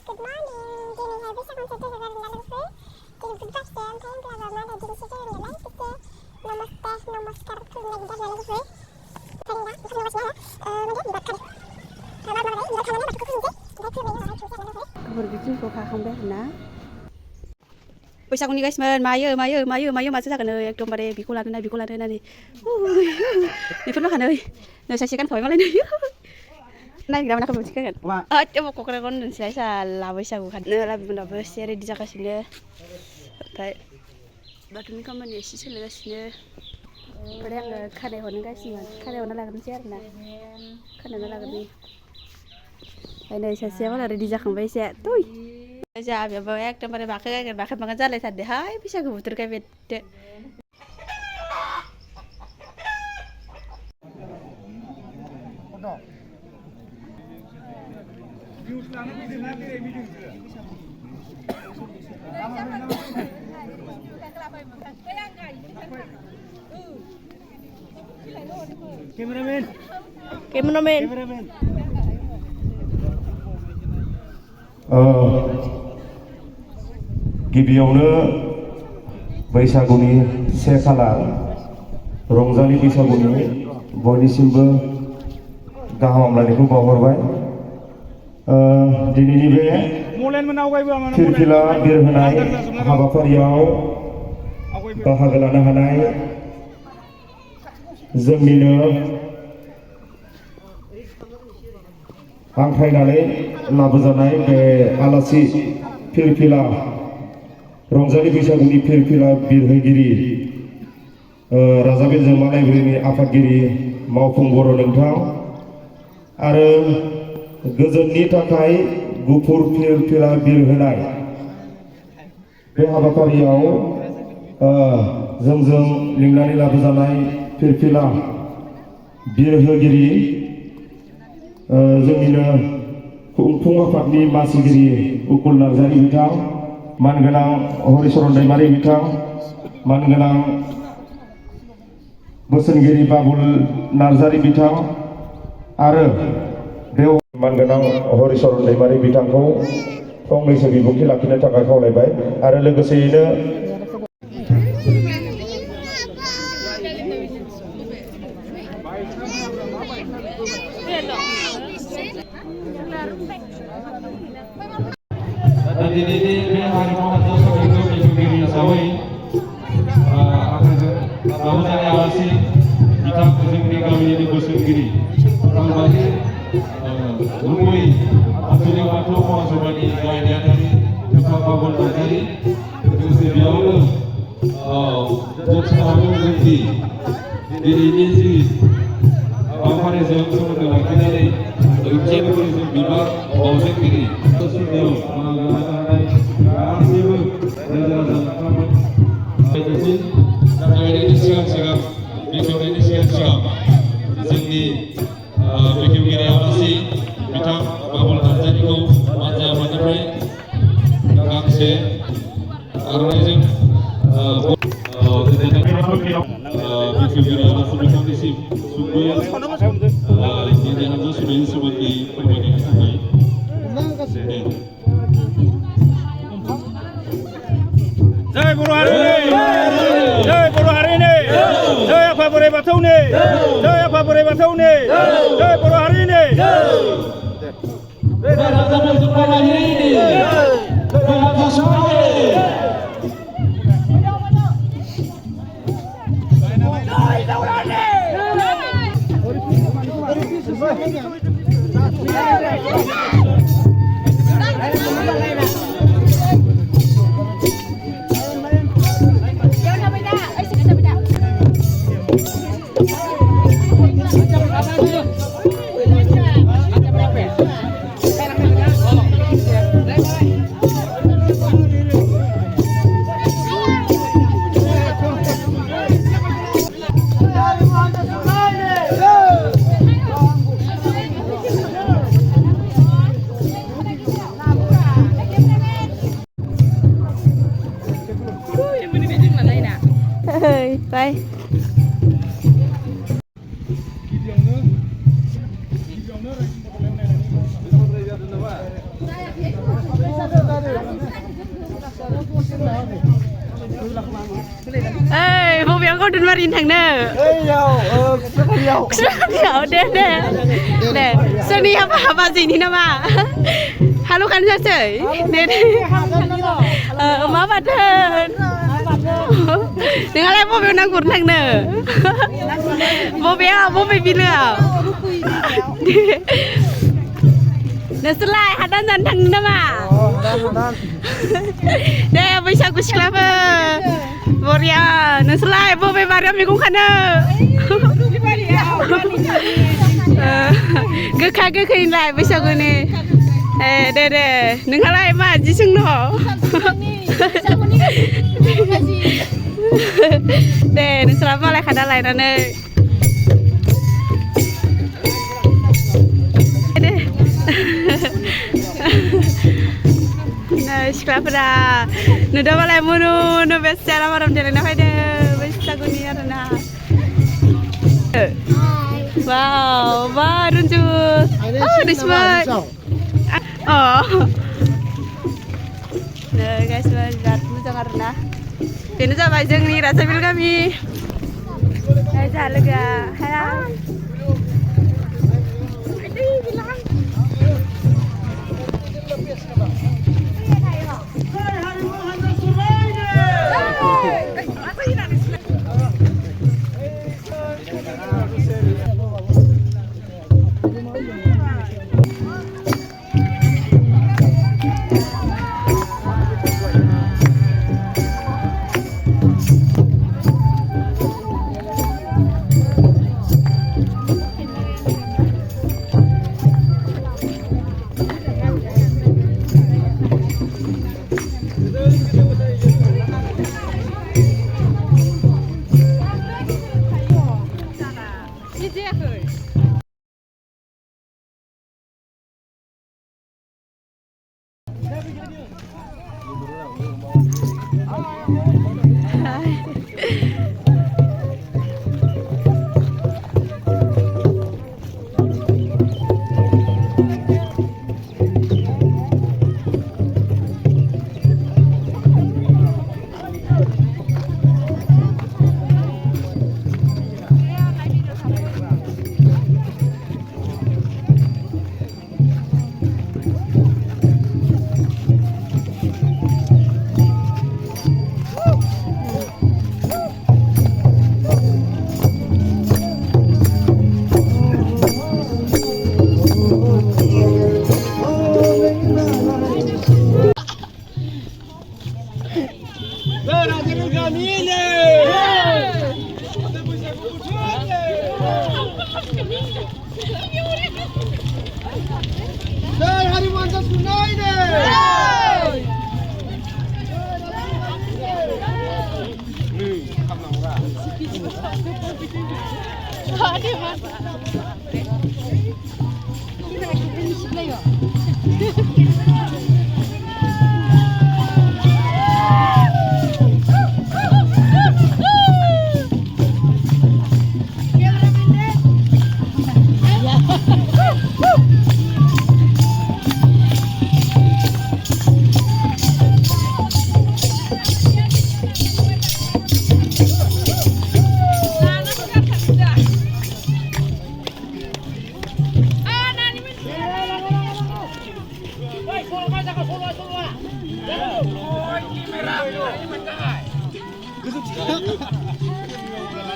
Good morning. दिनैहाय बैसागु मोनसे जायगा गारना लोगोफोर दिनै बुधबार से ओमफ्राय होनब्लाबो मा होनो दिनै से जायगा नालाय एसे नमस्कार खुलुमनाय गिदिर लोगोफोर ओंखायनो दा ओंखाम संगासिनो आरो बिबार खानो माबारै बिबार खानानै बाथौखौ फुजिनोसै ओमफ्राय खुलुमनायनि उनावहाय थुजानो लोगोफोर गोबोर बिखिनिखौ खाखांबाय आरोना बैसागुनि गाइसमोन मायो माथो जागोन एकदमबारे बिखौ लानो होननानै बेफोरनो खानो सासे गानखाबाय मालाय नागिरा मोनाखै मोनसिगोन क'क्राझाराव होननोसै साला बैसागु खानो लाबोनाबो एसे रेडि जागासिनो ओमफ्राय बाथौनि खामानि एसे सोलिगासिनो ओमफ्राय आङो खानाय हरनो गासिनो खानाय हरना लाग्रोनोसै आरोना खानायना लाग्रोनि ओमफ्राय नै सासेया माला रेडि जाखांबाय एसे तुइ जोंहाबो एकदमबारे बाखोन जालायथारदोहाय बैसागु बोथोरखाय बेदो Cameraman. गिबियावनो बैसागुनि से खालार रंजालि बैसागुनि बयनिसिमबो गाहाम हामलायनायखौ बावहरबाय। दिनैनि बे फिरफिला बिरहोनाय हाबाफारियाव बाहागो लानो हानाय जोंनिनो हांख्रायनानै लाबोजानाय बे आलासि फिरफिला रंजालि बैसागुनि फिरफिला बिरहोगिरि राजा बेनजोमा लाइब्रेरिनि आफादगिरि मावफुं बर' नोंथां आरो गोजोननि थाखाय गुफुर फिरफिला बिरहोनाय बे हाबाफारियाव जोंजों लिंनानै लाबोजानाय फिरफिला बिरहोगिरि जोंनिनो खुंफुं आफादनि मासिगिरि उकुल नार्जारि बिथां मानगोनां हरिचरन दैमारि बिथां मानगोनां बोसोनगिरि बाबुल नार्जारि बिथां आरो बे मानगोनां हरिचरन दैमारि बिथांखौ फंनैसो बिबुंथि लाखिनो थाखाय खावलायबाय आरो लोगोसेयैनो दिनैनि बे हारिमु हान्जासालिखौ बेखेवगिरि हिसाबै लाबोजानाय आलासि बिथां जोंनि गामिनि बोसोनगिरि फोरमायगिरि गुबै आन्चलिक बाथौ महासभानि गाहाय नेहाथारि बिफा बाबुल नार्जारि लोगोसे बेयावनो जोंनि दिनैनि जि हाबाफारिजों सोमोन्दो लाखिनानै ओंथिफोरजों बिबार बावजेनगिरि गासैबो रायजो राजा नोंथांमोन जागायनायनि सिगां बेखेवनायनि सिगां जोंनि बेखेवगिरि आलासि बिथां बाबुल नार्जारिखौ मानजा आफादनिफ्राय गांसे आर'नाइजों बेखेवगिरि आलासि बिथांनिसिम सुंद'यै हान्जासालिनि सोमोन्दै फोरमायनो थाखाय जय बर' हारिनि जय बर' हारिनि जय आफा बोराइ बाथौनि जय आफा बोराइ बाथौनि जय बर' हारिनि जय राजा बेनजोमा लाइब्रेरिनि जय हान्जासालिनि Bye. गिबियावनो Ê, vô béo con đừng marin thằng nè. Nhiều đê. Nè, sao đi apa gì nè mà. Halo kan sao chơi? Nè. Má bạn thân. Dengan lại vô béo năng cuốn thằng nè. Vô béo bị lừa. Nè selai hadan dan thằng nè mà. Nè bây giờ cứ xíu mà. Boria, naslay, bobe Maria mi kung kana. Gekha gekhin lai bisa gune. De, nung halai ma jisung no. De, naslapa lai kada lai nane. De. Nah, sekolah pada, nuda balai munu, nu biasa malam jalan apa deh, biasa gunia rena. Wow, runcu, dismat. Oh, nah guys, lihat nu jangan rena. Ini coba jeng nih rasa bil kami. Aja lega, hai.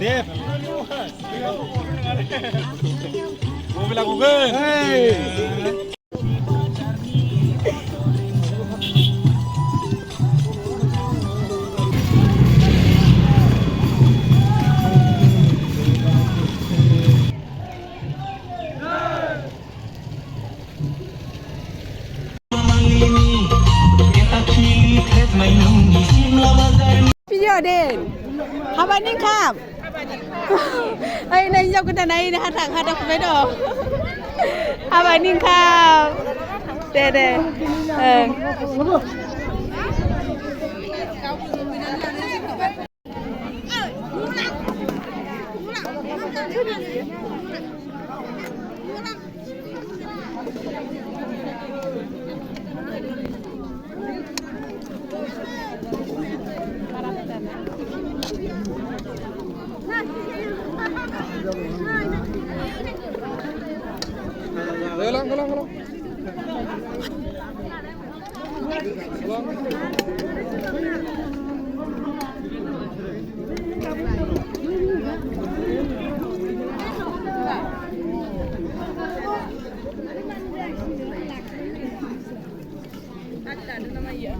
Dep. Mau bilakukan. Video den. Habaning kham. Ai nai jau kita nai ni hadak kubai do. Habaning kham. De. Ayo,